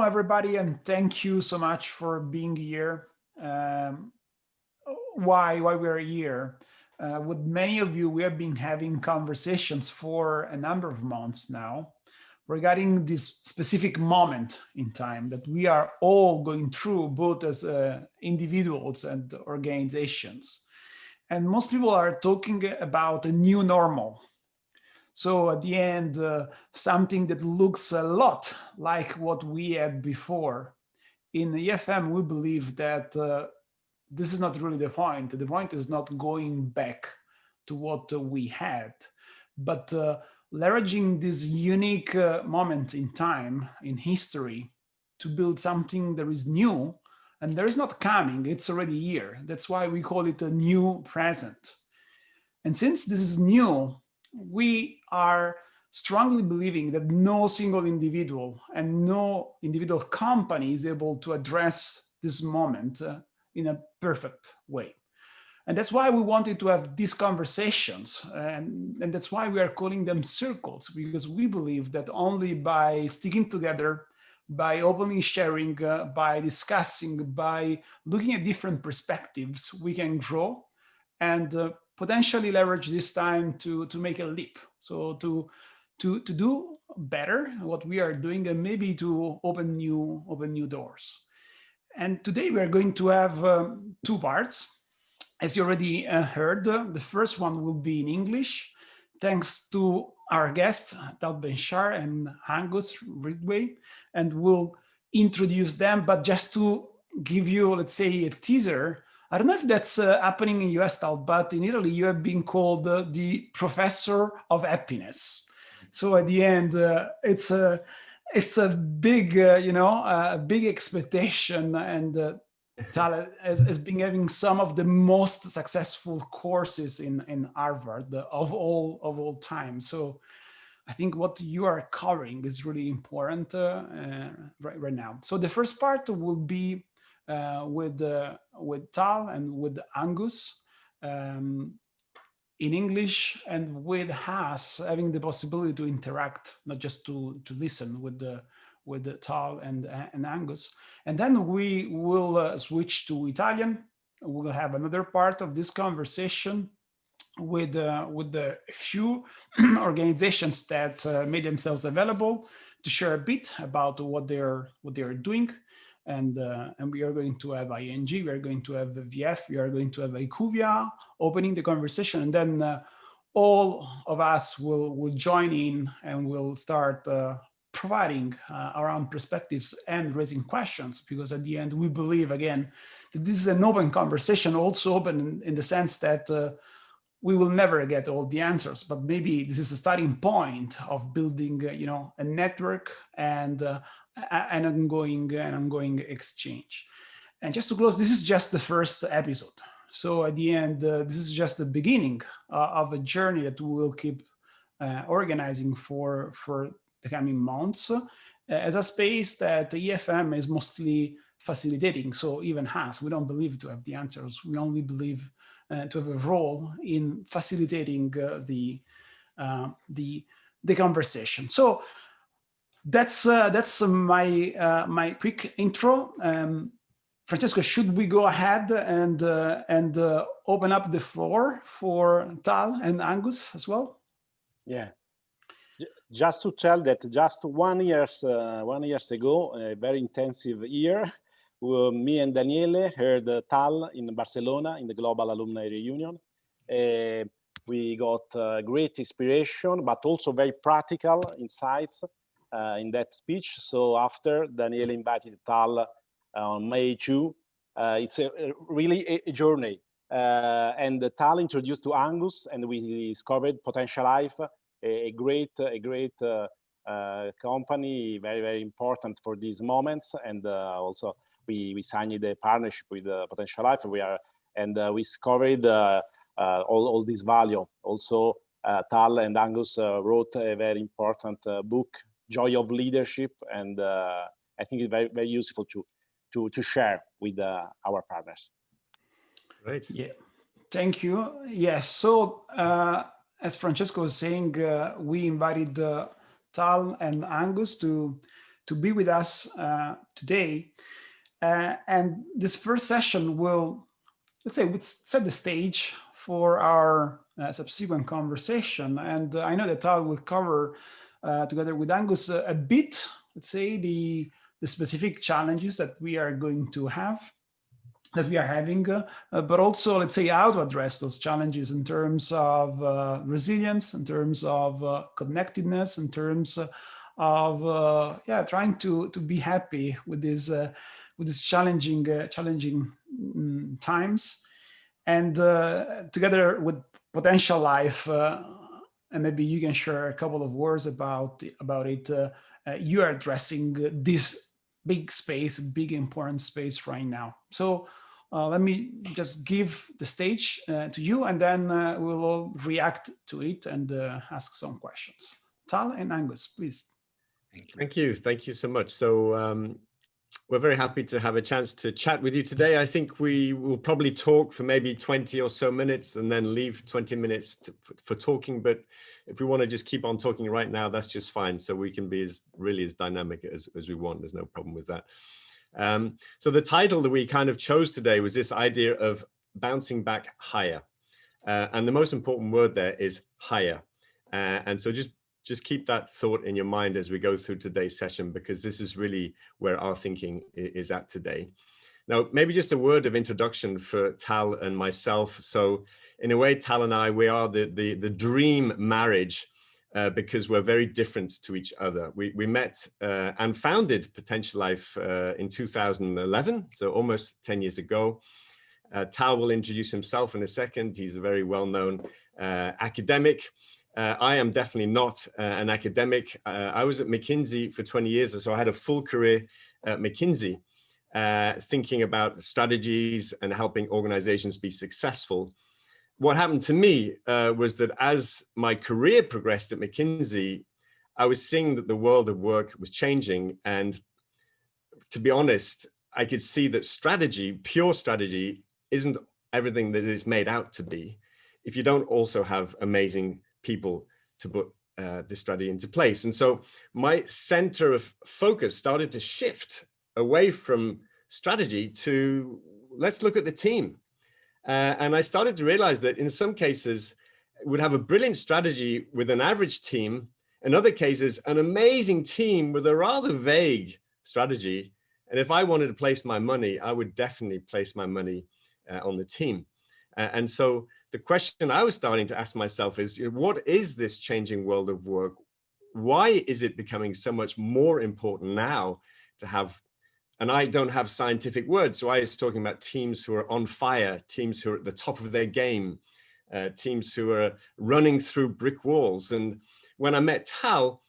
everybody, and thank you so much for being here. Why we're here? With many of you, we have been having conversations for a number of months now regarding this specific moment in time that we are all going through, both as individuals and organizations. And most people are talking about a new normal. So at the end, something that looks a lot like what we had before. In EFM, we believe that this is not really the point. The point is not going back to what we had, but leveraging this unique moment in time, in history, to build something that is new, and there is not coming, it's already here. That's why we call it a new present. And since this is new, we are strongly believing that no single individual and no individual company is able to address this moment in a perfect way. And that's why we wanted to have these conversations. And that's why we are calling them circles, because we believe that only by sticking together, by openly sharing, by discussing, by looking at different perspectives, we can grow and potentially leverage this time to make a leap. So to do better what we are doing, and maybe to open new doors. And today we are going to have two parts. As you already heard, the first one will be in English, thanks to our guests, Tal Ben-Shahar and Angus Ridgway, and we'll introduce them. But just to give you, let's say, a teaser, I don't know if that's happening in US, Tal, but in Italy, you have been called the professor of happiness. So at the end, it's a big, a big expectation, and Tal has been having some of the most successful courses in Harvard of all time. So I think what you are covering is really important right now. So the first part will be with Tal and with Angus in English, and with us having the possibility to interact, not just to listen with Tal and Angus. And then we will switch to Italian. We'll have another part of this conversation with the few organizations that made themselves available to share a bit about what they're doing. And we are going to have ING, we are going to have VF, we are going to have IQVIA opening the conversation, and then all of us will join in and we'll start providing our own perspectives and raising questions, because at the end we believe again that this is an open conversation, also open in the sense that we will never get all the answers, but maybe this is a starting point of building a network and an ongoing exchange. And just to close, this is just the first episode. So at the end, this is just the beginning of a journey that we will keep organizing for the coming months as a space that EFM is mostly facilitating. So even us, we don't believe to have the answers. We only believe to have a role in facilitating the conversation. So that's my quick intro. Francesco, should we go ahead and open up the floor for Tal and Angus as well? Yeah. Just to tell that just 1 year ago, a very intensive year, me and Daniele heard Tal in Barcelona in the Global Alumni Reunion. We got great inspiration, but also very practical insights in that speech. So after Daniele invited Tal on May 2, it's really a journey. And Tal introduced to Angus, and we discovered Potential Life, a great company, very important for these moments. And also we signed a partnership with Potential Life. We discovered all this value. Also, Tal and Angus wrote a very important book, Joy of Leadership, and I think it's very useful to share with our partners. Great. Yeah, thank you. Yes. So as Francesco was saying, we invited Tal and Angus to to be with us today. And this first session will, let's say, set the stage for our subsequent conversation. And I know that Tal will cover, together with Angus, a bit, let's say, the specific challenges that we are going to have, that we are having, but also, let's say, how to address those challenges in terms of resilience, in terms of connectedness, in terms of trying to be happy with these challenging times, and together with Potential Life, and maybe you can share a couple of words about it. You are addressing this big space, big important space right now. So let me just give the stage to you, and then we'll all react to it and ask some questions. Tal and Angus, please. Thank you so much. So we're very happy to have a chance to chat with you today. I think we will probably talk for maybe 20 or so minutes and then leave 20 minutes for talking. But if we want to just keep on talking right now, that's just fine. So we can be really as dynamic as we want. There's no problem with that. So the title that we kind of chose today was this idea of bouncing back higher. And the most important word there is higher. And so just keep that thought in your mind as we go through today's session, because this is really where our thinking is at today. Now, maybe just a word of introduction for Tal and myself. So in a way, Tal and I, we are the dream marriage because we're very different to each other. We met and founded Potential Life in 2011, so almost 10 years ago. Tal will introduce himself in a second. He's a very well-known academic. I am definitely not an academic. I was at McKinsey for 20 years, so I had a full career at McKinsey, thinking about strategies and helping organizations be successful. What happened to me was that as my career progressed at McKinsey, I was seeing that the world of work was changing. And to be honest, I could see that strategy, pure strategy, isn't everything that it's made out to be if you don't also have amazing people to put this strategy into place. And so my center of focus started to shift away from strategy to let's look at the team. And I started to realize that in some cases, we'd have a brilliant strategy with an average team. In other cases, an amazing team with a rather vague strategy. And if I wanted to place my money, I would definitely place my money on the team. And so the question I was starting to ask myself is, what is this changing world of work? Why is it becoming so much more important now to have, and I don't have scientific words, so I was talking about teams who are on fire, teams who are at the top of their game, teams who are running through brick walls. And when I met Tal,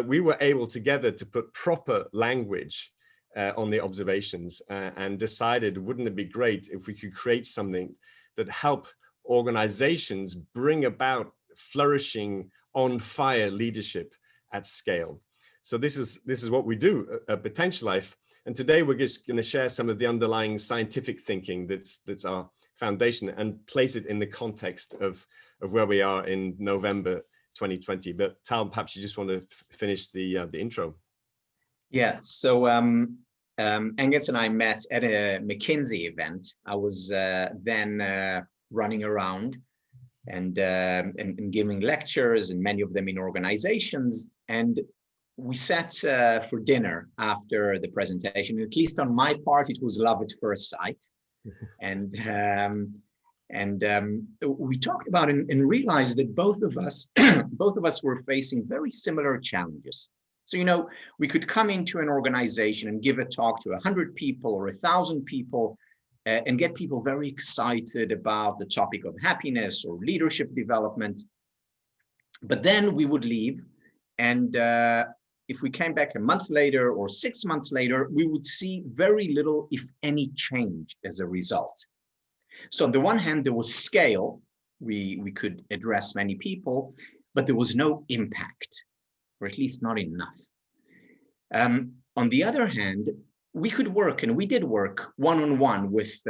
we were able together to put proper language on the observations and decided, wouldn't it be great if we could create something that help organizations bring about flourishing, on fire leadership at scale. So this is what we do at Potential Life. And today we're just going to share some of the underlying scientific thinking that's our foundation and place it in the context of where we are in November 2020. But Tal, perhaps you just want to finish the intro. Yeah. So Angus and I met at a McKinsey event. I was then running around and giving lectures, and many of them in organizations. And we sat for dinner after the presentation. At least on my part, it was love at first sight. And we talked about it and realized that both of us were facing very similar challenges. So, we could come into an organization and give a talk to 100 people or 1,000 people and get people very excited about the topic of happiness or leadership development. But then we would leave, and if we came back a month later or 6 months later, we would see very little, if any, change as a result. So on the one hand, there was scale. We could address many people, but there was no impact, or at least not enough. On the other hand, we could work, and we did work one-on-one with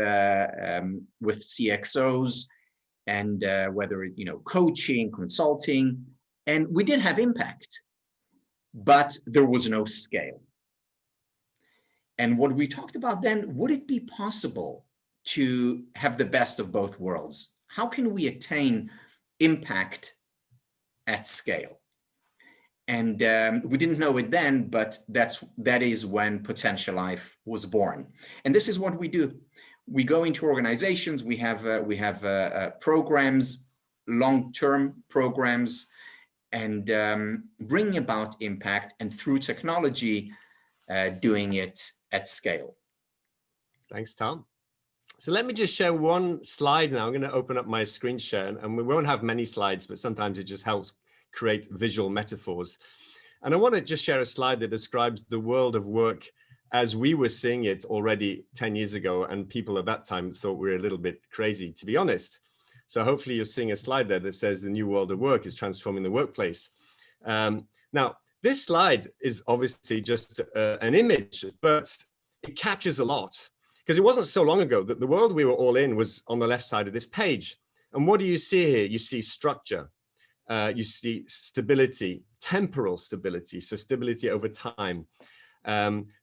CXOs, and whether coaching, consulting, and we did have impact, but there was no scale. And what we talked about then, would it be possible to have the best of both worlds? How can we attain impact at scale? And we didn't know it then, but that is when Potential Life was born. And this is what we do. We go into organizations. We have programs, long-term programs, and bring about impact, and through technology, doing it at scale. Thanks, Tom. So let me just share one slide now. I'm going to open up my screen share, and we won't have many slides, but sometimes it just helps create visual metaphors. And I want to just share a slide that describes the world of work as we were seeing it already 10 years ago, and people at that time thought we were a little bit crazy, to be honest. So hopefully you're seeing a slide there that says the new world of work is transforming the workplace. Now, this slide is obviously just an image, but it captures a lot, because it wasn't so long ago that the world we were all in was on the left side of this page. And what do you see here? You see structure. You see stability, temporal stability, so stability over time,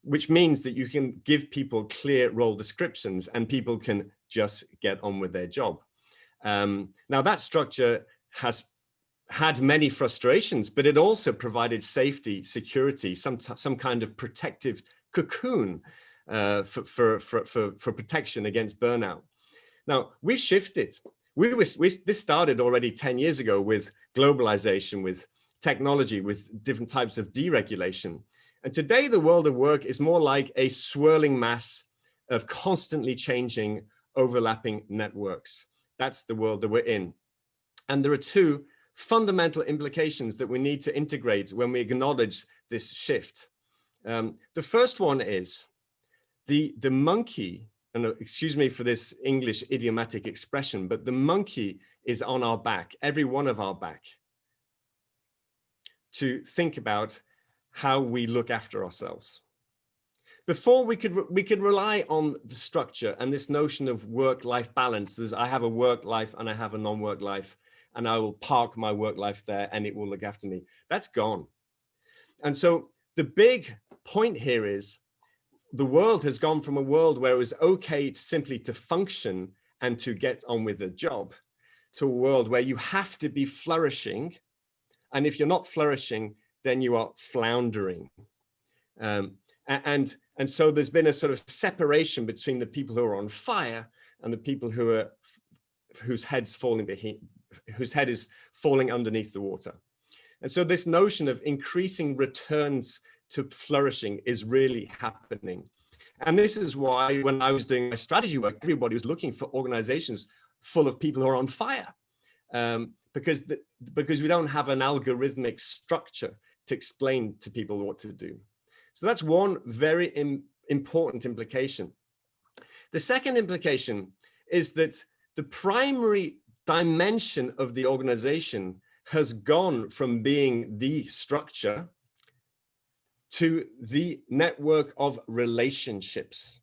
which means that you can give people clear role descriptions and people can just get on with their job. Now that structure has had many frustrations, but it also provided safety, security, some kind of protective cocoon for protection against burnout. Now we've shifted. This started already 10 years ago with globalization, with technology, with different types of deregulation. And today the world of work is more like a swirling mass of constantly changing, overlapping networks. That's the world that we're in. And there are two fundamental implications that we need to integrate when we acknowledge this shift. The first one is the monkey, and excuse me for this English idiomatic expression, but the monkey is on our back, every one of our back, to think about how we look after ourselves. Before we could rely on the structure and this notion of work-life balance. I have a work life and I have a non-work life, and I will park my work life there and it will look after me. That's gone. And so the big point here is the world has gone from a world where it was okay simply to function and to get on with the job, to a world where you have to be flourishing. And if you're not flourishing, then you are floundering. And so there's been a sort of separation between the people who are on fire and the people whose head is falling underneath the water. And so this notion of increasing returns to flourishing is really happening. And this is why when I was doing my strategy work, everybody was looking for organizations full of people who are on fire, because we don't have an algorithmic structure to explain to people what to do. So that's one very important implication. The second implication is that the primary dimension of the organization has gone from being the structure to the network of relationships.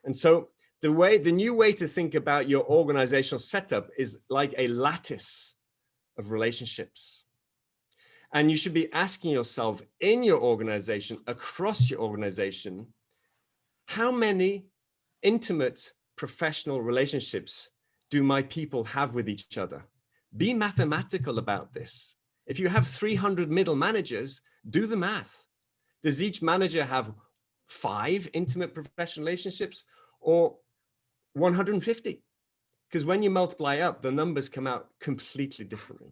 And so the new way to think about your organizational setup is like a lattice of relationships. And you should be asking yourself in your organization, across your organization, how many intimate professional relationships do my people have with each other? Be mathematical about this. If you have 300 middle managers, do the math. Does each manager have 5 intimate professional relationships or 150? Because when you multiply up, the numbers come out completely differently.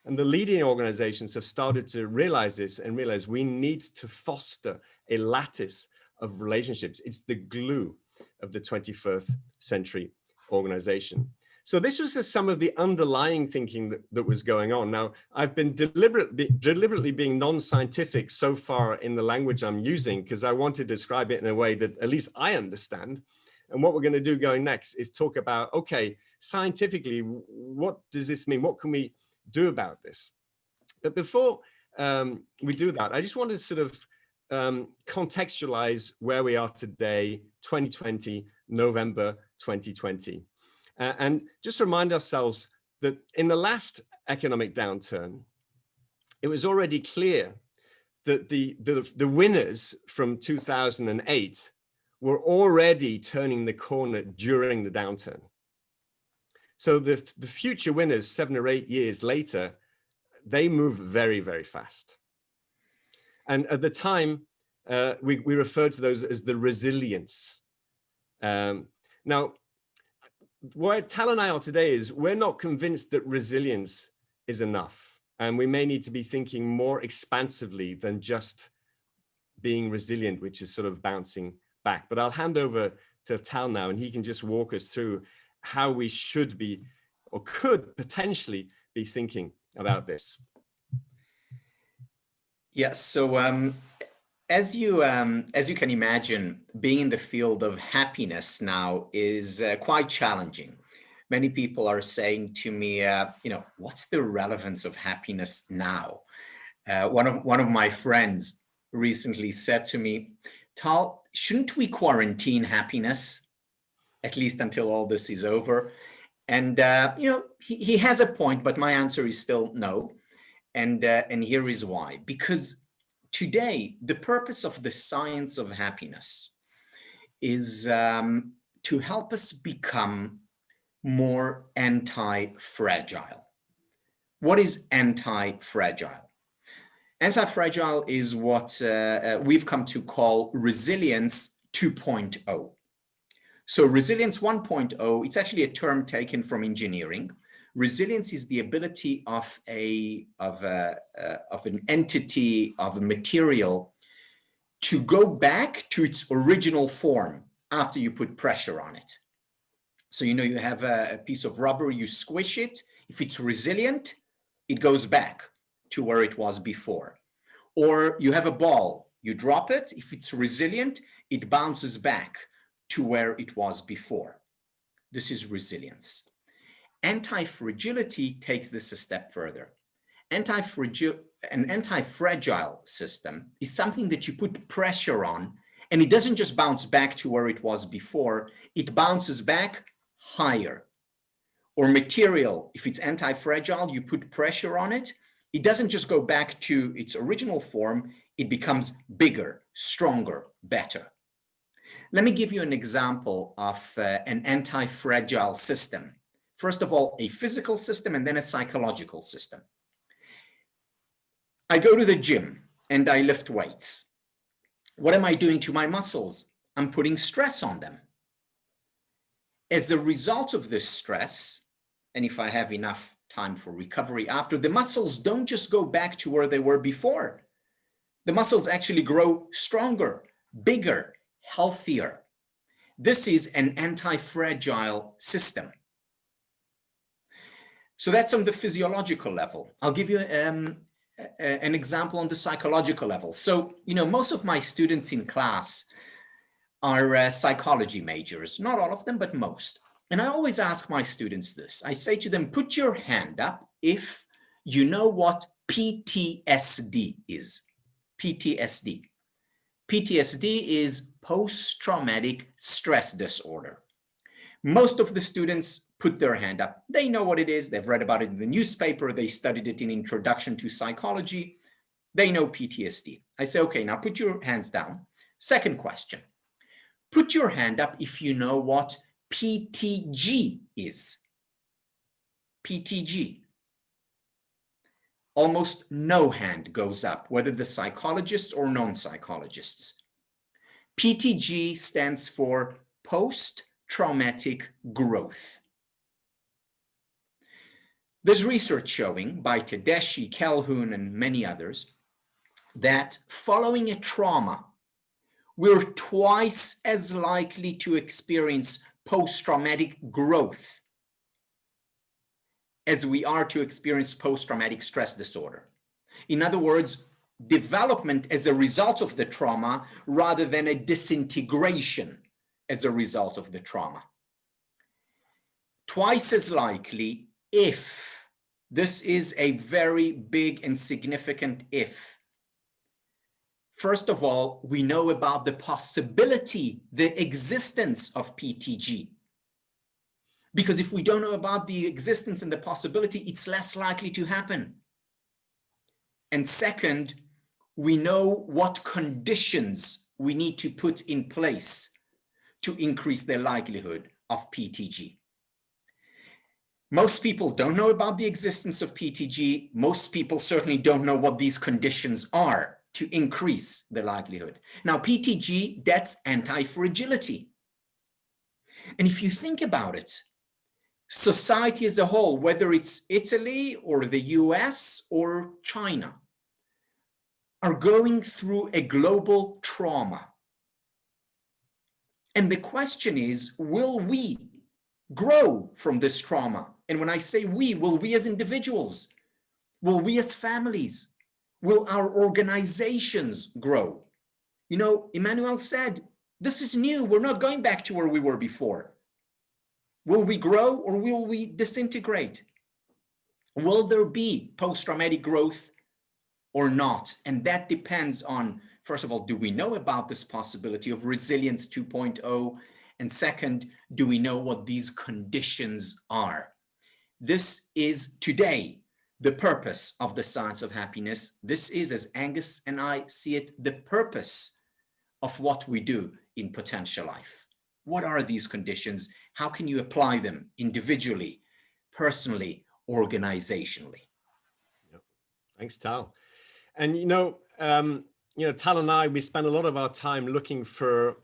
And the leading organizations have started to realize this and realize we need to foster a lattice of relationships. It's the glue of the 21st century organization. So this was some of the underlying thinking that was going on. Now, I've been deliberately being non-scientific so far in the language I'm using, because I want to describe it in a way that at least I understand. And what we're going to do going next is talk about, okay, scientifically, what does this mean? What can we do about this? But before we do that, I just want to sort of contextualize where we are today, 2020, November 2020. And just remind ourselves that in the last economic downturn, it was already clear that the winners from 2008 were already turning the corner during the downturn. So the future winners 7 or 8 years later, they move very, very fast. And at the time, we referred to those as the resilience. Now, where Tal and I are today is we're not convinced that resilience is enough. And we may need to be thinking more expansively than just being resilient, which is sort of bouncing back. But I'll hand over to Tal now, and he can just walk us through how we should be, or could potentially be thinking about this. Yes, so as you can imagine, being in the field of happiness now is quite challenging. Many people are saying to me, what's the relevance of happiness now? One of my friends recently said to me, Tal, shouldn't we quarantine happiness, at least until all this is over? And he has a point, but my answer is still no. And here is why. Because today, the purpose of the science of happiness is to help us become more anti-fragile. What is anti-fragile? Anti-fragile is what we've come to call resilience 2.0. So resilience 1.0, it's actually a term taken from engineering. Resilience is the ability of an entity, of a material, to go back to its original form after you put pressure on it. So you have a piece of rubber, you squish it. If it's resilient, it goes back to where it was before. Or you have a ball, you drop it. If it's resilient, it bounces back to where it was before. This is resilience. Anti-fragility takes this a step further. An anti-fragile system is something that you put pressure on, and it doesn't just bounce back to where it was before, it bounces back higher. Or material, if it's anti-fragile, you put pressure on it, it doesn't just go back to its original form, it becomes bigger, stronger, better. Let me give you an example of an anti-fragile system. First of all, a physical system and then a psychological system. I go to the gym and I lift weights. What am I doing to my muscles? I'm putting stress on them. As a result of this stress, and if I have enough time for recovery after, the muscles don't just go back to where they were before. The muscles actually grow stronger, bigger, healthier. This is an anti-fragile system. So that's on the physiological level. I'll give you an example on the psychological level. So, most of my students in class are psychology majors, not all of them, but most. And I always ask my students this. I say to them, put your hand up if you know what PTSD is. PTSD. PTSD is post-traumatic stress disorder. Most of the students put their hand up. They know what it is. They've read about it in the newspaper. They studied it in Introduction to Psychology. They know PTSD. I say, okay, now put your hands down. Second question. Put your hand up if you know what PTG is. PTG. Almost no hand goes up, whether the psychologists or non-psychologists. PTG stands for post-traumatic growth. There's research showing by Tedeschi, Calhoun, and many others that following a trauma, we're twice as likely to experience post-traumatic growth as we are to experience post-traumatic stress disorder. In other words, development as a result of the trauma rather than a disintegration as a result of the trauma. Twice as likely if, this is a very big and significant if. First of all, we know about the possibility, the existence of PTG. Because if we don't know about the existence and the possibility, it's less likely to happen. And second, we know what conditions we need to put in place to increase their likelihood of PTG. Most people don't know about the existence of PTG. Most people certainly don't know what these conditions are to increase the likelihood. Now, PTG, that's anti-fragility. And if you think about it, society as a whole, whether it's Italy or the US or China, are going through a global trauma. And the question is, will we grow from this trauma? And when I say we, will we as individuals? Will we as families? Will our organizations grow? You know, Emmanuel said, this is new. We're not going back to where we were before. Will we grow or will we disintegrate? Will there be post-traumatic growth or not? And that depends on, first of all, do we know about this possibility of resilience 2.0? And second, do we know what these conditions are? This is today the purpose of the science of happiness. This is, as Angus and I see it, the purpose of what we do in Potential Life. What are these conditions? How can you apply them individually, personally, organizationally? Thanks, Tal. And Tal and I, we spend a lot of our time looking for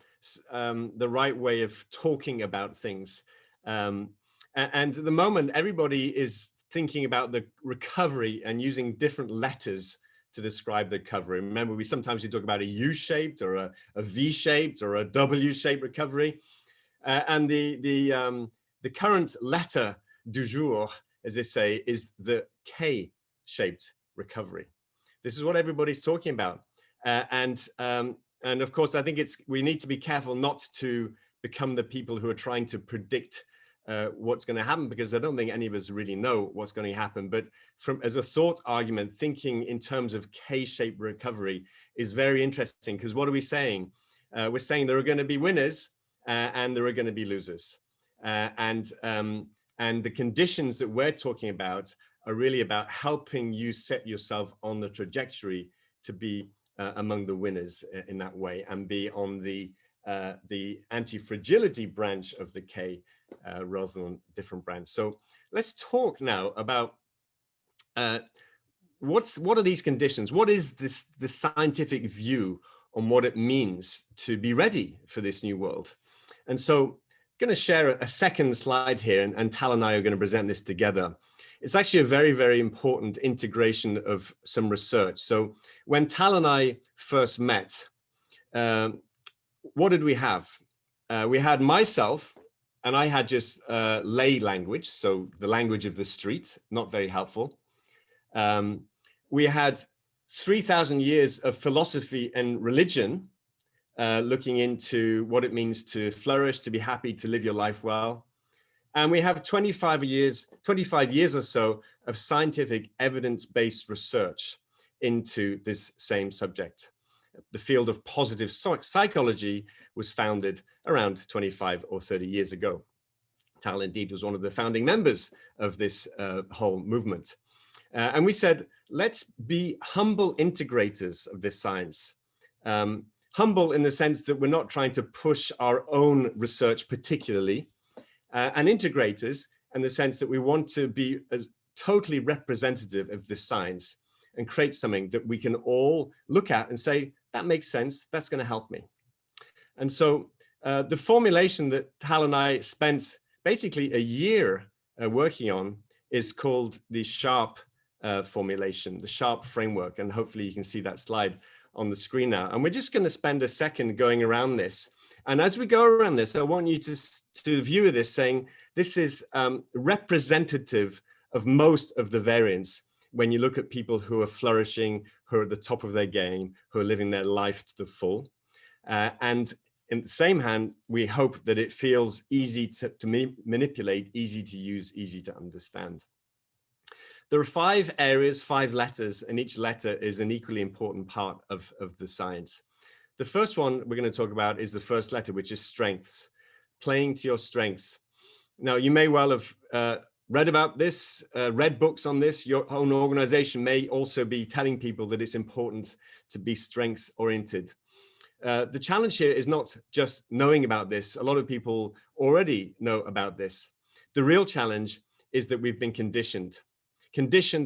the right way of talking about things. And at the moment, everybody is thinking about the recovery and using different letters to describe the recovery. Remember, we sometimes talk about a U-shaped or a V-shaped or a W-shaped recovery. And the current letter du jour, as they say, is the K-shaped recovery. This is what everybody's talking about. And of course, I think we need to be careful not to become the people who are trying to predict what's going to happen, because I don't think any of us really know what's going to happen. But as a thought argument, thinking in terms of K-shaped recovery is very interesting, because what are we saying? We're saying there are going to be winners and there are going to be losers. And the conditions that we're talking about are really about helping you set yourself on the trajectory to be among the winners in that way, and be on the anti-fragility branch of the K rather than different branch. So let's talk now about what are these conditions? What is the scientific view on what it means to be ready for this new world? And so I'm going to share a second slide here, and Tal and I are going to present this together. It's actually a very, very important integration of some research. So when Tal and I first met, what did we have? We had myself, and I had just lay language, so the language of the street, not very helpful. We had 3,000 years of philosophy and religion, looking into what it means to flourish, to be happy, to live your life well. And we have 25 years or so of scientific evidence-based research into this same subject. The field of positive psychology was founded around 25 or 30 years ago. Tal indeed was one of the founding members of this whole movement. And we said, let's be humble integrators of this science. Humble in the sense that we're not trying to push our own research particularly, and integrators in the sense that we want to be as totally representative of this science and create something that we can all look at and say, that makes sense, that's going to help me. And so the formulation that Tal and I spent basically a year working on is called the SHARP formulation, the SHARP framework. And hopefully you can see that slide on the screen now. And we're just going to spend a second going around this. And as we go around this, I want you to view this saying, this is representative of most of the variants. When you look at people who are flourishing, who are at the top of their game, who are living their life to the full. And in the same hand, we hope that it feels easy to manipulate, easy to use, easy to understand. There are 5 areas, 5 letters, and each letter is an equally important part of the science. The first one we're going to talk about is the first letter, which is strengths, playing to your strengths. Now, you may well have read about this, read books on this. Your own organization may also be telling people that it's important to be strengths oriented. The challenge here is not just knowing about this. A lot of people already know about this. The real challenge is that we've been conditioned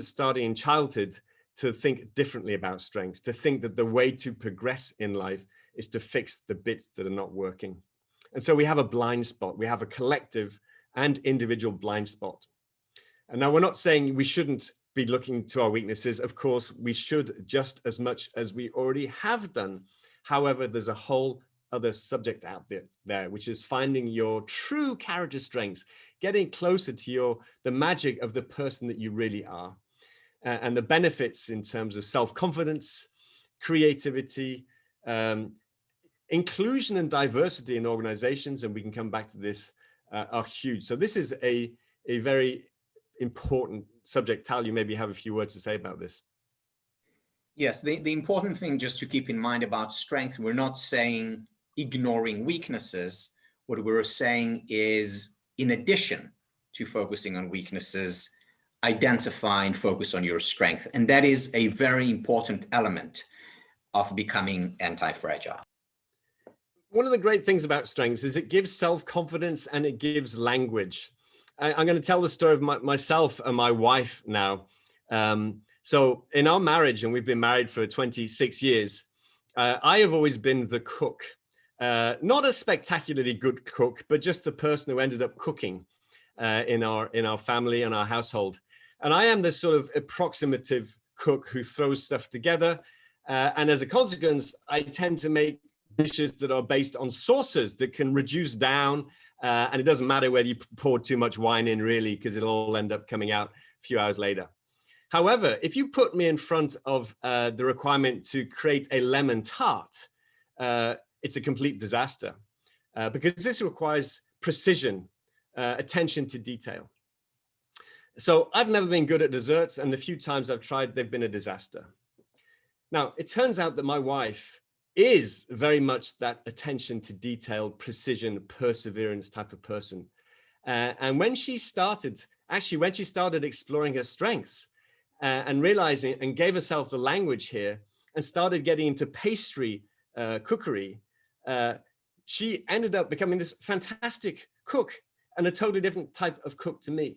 starting in childhood to think differently about strengths, to think that the way to progress in life is to fix the bits that are not working. And so we have a blind spot. We have a collective and individual blind spot. And now we're not saying we shouldn't be looking to our weaknesses. Of course, we should just as much as we already have done. However, there's a whole other subject out there, which is finding your true character strengths, getting closer to the magic of the person that you really are, and the benefits in terms of self-confidence, creativity, inclusion and diversity in organizations, and we can come back to this, are huge. So this is a very important subject. Tal, you maybe have a few words to say about this. Yes, the important thing just to keep in mind about strength, we're not saying ignoring weaknesses. What we're saying is, in addition to focusing on weaknesses, identify and focus on your strength. And that is a very important element of becoming anti-fragile. One of the great things about strengths is it gives self-confidence and it gives language. I'm going to tell the story of myself and my wife now. So in our marriage, and we've been married for 26 years, I have always been the cook. Not a spectacularly good cook, but just the person who ended up cooking in our family and our household. And I am this sort of approximative cook who throws stuff together. And as a consequence, I tend to make dishes that are based on sauces that can reduce down. And it doesn't matter whether you pour too much wine in, really, because it'll all end up coming out a few hours later. However, if you put me in front of the requirement to create a lemon tart, it's a complete disaster because this requires precision, attention to detail. So I've never been good at desserts, and the few times I've tried, they've been a disaster. Now, it turns out that my wife is very much that attention to detail, precision, perseverance type of person. And when she started exploring her strengths and realizing and gave herself the language here and started getting into pastry cookery, she ended up becoming this fantastic cook and a totally different type of cook to me.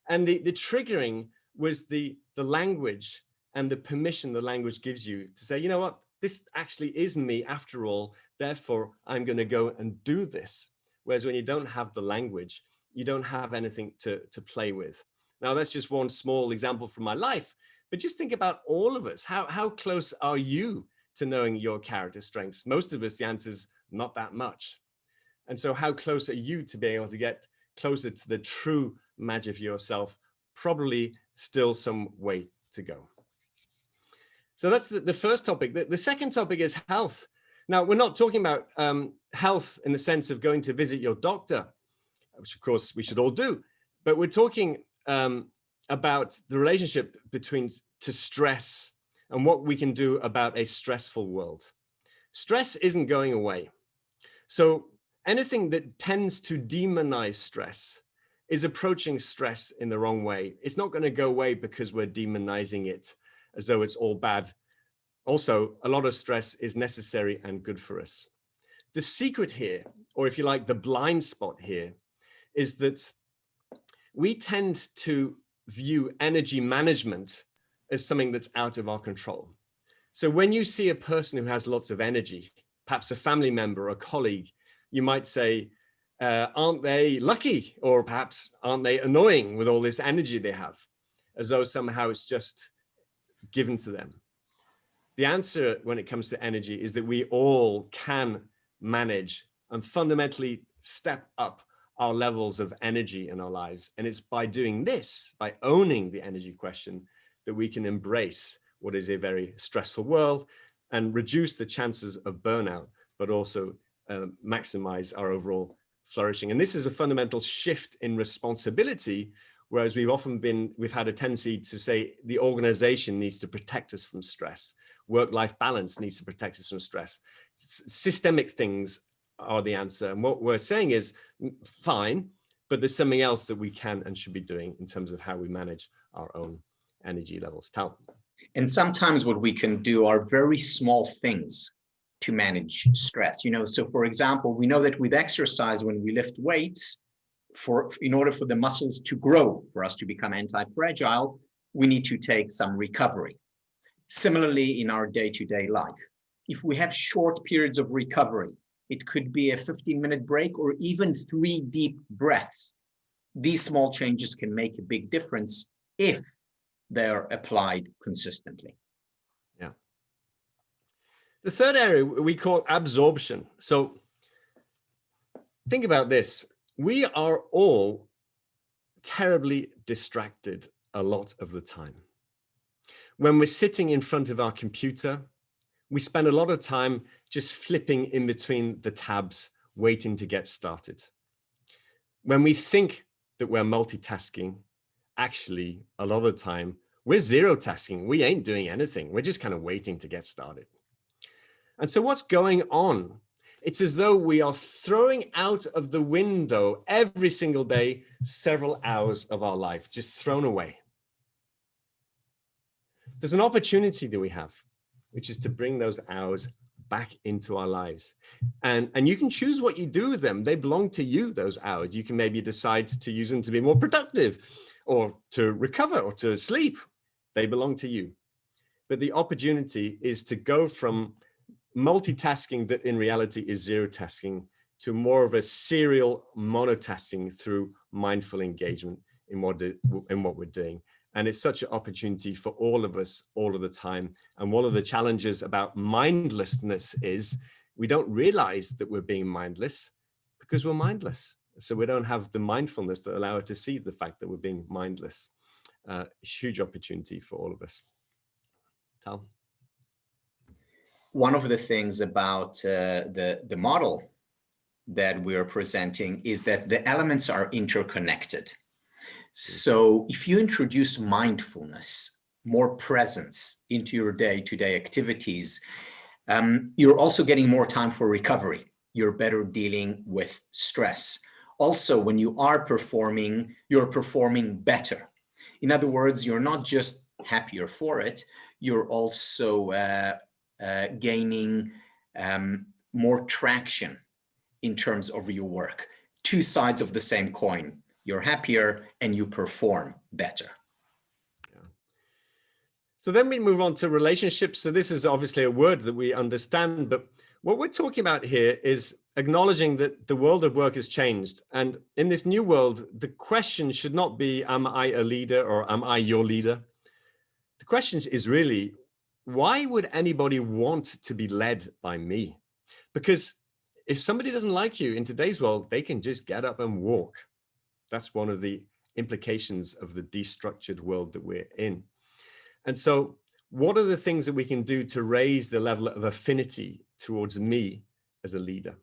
And the triggering was the language and the permission the language gives you to say, you know what, this actually is me after all, therefore I'm going to go and do this. Whereas when you don't have the language, you don't have anything to play with. Now, that's just one small example from my life, but just think about all of us. How close are you to knowing your character strengths? Most of us, the answer is not that much. And so how close are you to being able to get closer to the true magic of yourself? Probably still some way to go. So that's the first topic. The second topic is health. Now, we're not talking about health in the sense of going to visit your doctor, which of course we should all do, but we're talking about the relationship to stress and what we can do about a stressful world. Stress isn't going away. So anything that tends to demonize stress is approaching stress in the wrong way. It's not going to go away because we're demonizing it as though it's all bad. Also, a lot of stress is necessary and good for us. The secret here, or if you like, the blind spot here, is that we tend to view energy management as something that's out of our control. So when you see a person who has lots of energy, perhaps a family member or a colleague, you might say, aren't they lucky? Or perhaps aren't they annoying with all this energy they have, as though somehow it's just given to them. The answer when it comes to energy is that we all can manage and fundamentally step up our levels of energy in our lives. And it's by doing this, by owning the energy question, that we can embrace what is a very stressful world and reduce the chances of burnout, but also maximize our overall flourishing. And this is a fundamental shift in responsibility, whereas we've had a tendency to say the organization needs to protect us from stress. Work-life balance needs to protect us from stress. Systemic things are the answer. And what we're saying is fine, but there's something else that we can and should be doing in terms of how we manage our own energy levels. Tal. And sometimes what we can do are very small things to manage stress. So for example, we know that with exercise, when we lift weights, in order for the muscles to grow, for us to become anti-fragile, we need to take some recovery. Similarly, in our day-to-day life, if we have short periods of recovery, it could be a 15-minute break or even 3 deep breaths. These small changes can make a big difference if they're applied consistently. Yeah. The third area we call absorption. So think about this. We are all terribly distracted a lot of the time. When we're sitting in front of our computer, we spend a lot of time just flipping in between the tabs, waiting to get started. When we think that we're multitasking, actually, a lot of the time, we're zero tasking. We ain't doing anything. We're just kind of waiting to get started. And so what's going on? It's as though we are throwing out of the window every single day, several hours of our life, just thrown away. There's an opportunity that we have, which is to bring those hours back into our lives. And you can choose what you do with them. They belong to you, those hours. You can maybe decide to use them to be more productive or to recover or to sleep. They belong to you. But the opportunity is to go from multitasking that in reality is zero tasking to more of a serial monotasking through mindful engagement in what we're doing. And it's such an opportunity for all of us all of the time. And one of the challenges about mindlessness is we don't realize that we're being mindless because we're mindless. So we don't have the mindfulness that allow us to see the fact that we're being mindless. Huge opportunity for all of us. Tal? One of the things about the model that we're presenting is that the elements are interconnected. So if you introduce mindfulness, more presence into your day-to-day activities, you're also getting more time for recovery. You're better dealing with stress. Also, when you are performing, you're performing better. In other words, you're not just happier for it, you're also gaining more traction in terms of your work. Two sides of the same coin. You're happier and you perform better. Yeah. So then we move on to relationships. So this is obviously a word that we understand, but what we're talking about here is acknowledging that the world of work has changed. And in this new world, the question should not be, am I a leader or am I your leader? The question is really, why would anybody want to be led by me? Because if somebody doesn't like you in today's world, they can just get up and walk. That's one of the implications of the destructured world that we're in. And so what are the things that we can do to raise the level of affinity towards me as a leader?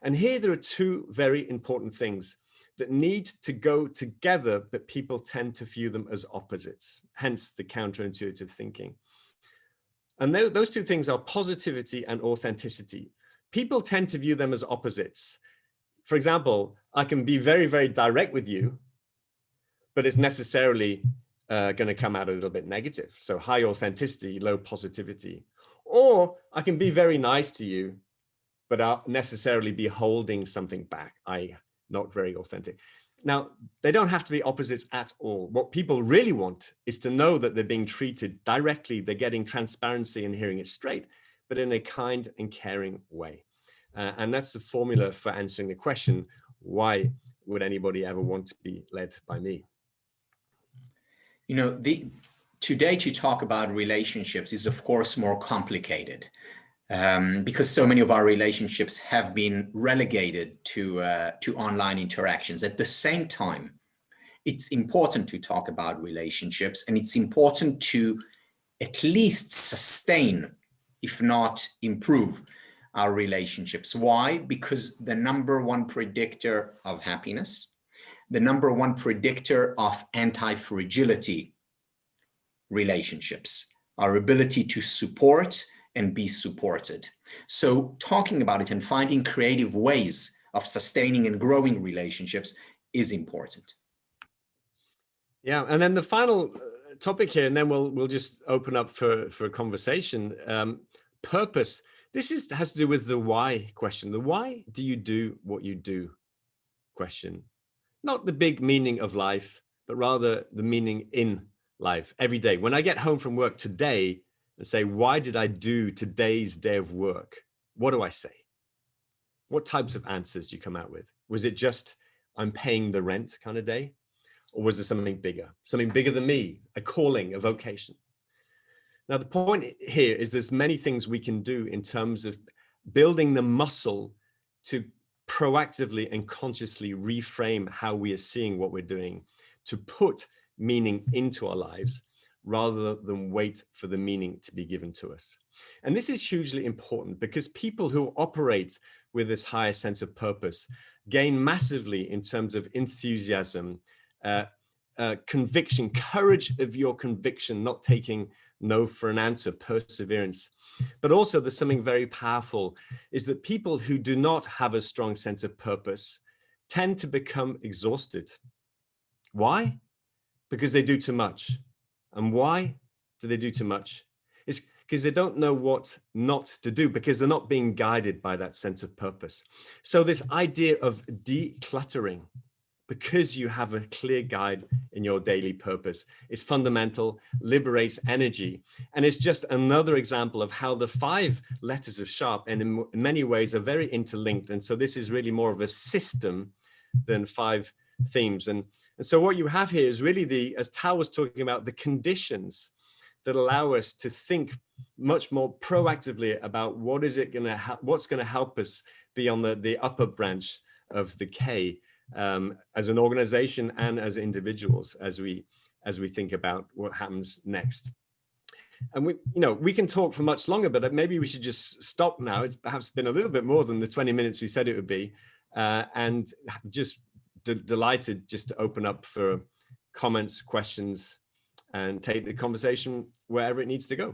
And here there are two very important things that need to go together, but people tend to view them as opposites, hence the counterintuitive thinking. And those two things are positivity and authenticity. People tend to view them as opposites. For example, I can be very, very direct with you, but it's necessarily going to come out a little bit negative. So high authenticity, low positivity. Or I can be very nice to you, but I'll necessarily be holding something back, i.e. not very authentic. Now, they don't have to be opposites at all. What people really want is to know that they're being treated directly, they're getting transparency and hearing it straight, but in a kind and caring way. And that's the formula for answering the question, why would anybody ever want to be led by me? You know, today to talk about relationships is of course more complicated because so many of our relationships have been relegated to online interactions. At the same time, it's important to talk about relationships, and it's important to at least sustain, if not improve, our relationships. Why? Because the number one predictor of happiness, the number one predictor of anti-fragility relationships, our ability to support and be supported. So talking about it and finding creative ways of sustaining and growing relationships is important. Yeah, and then the final topic here, and then we'll just open up for a conversation. Purpose. This has to do with the why question. The why do you do what you do question. Not the big meaning of life, but rather the meaning in life every day. When I get home from work today and say, why did I do today's day of work? What do I say? What types of answers do you come out with? Was it just I'm paying the rent kind of day? Or was there something bigger than me, a calling, a vocation? Now, the point here is there's many things we can do in terms of building the muscle to proactively and consciously reframe how we are seeing what we're doing, to put meaning into our lives rather than wait for the meaning to be given to us. And this is hugely important because people who operate with this higher sense of purpose gain massively in terms of enthusiasm, conviction, courage of your conviction, not taking no for an answer, perseverance. But also there's something very powerful is that people who do not have a strong sense of purpose tend to become exhausted. Why? Because they do too much. And why do they do too much? It's because they don't know what not to do, because they're not being guided by that sense of purpose. So this idea of decluttering, because you have a clear guide in your daily purpose, is fundamental, liberates energy. And it's just another example of how the 5 letters of Sharp, and in many ways are very interlinked. And so this is really more of a system than 5 themes. And so what you have here is really as Tal was talking about, the conditions that allow us to think much more proactively about what's going to help us be on the upper branch of the K, as an organization and as individuals, as we think about what happens next. And we can talk for much longer, but maybe we should just stop now. It's perhaps been a little bit more than the 20 minutes we said it would be, and just delighted just to open up for comments, questions, and take the conversation wherever it needs to go.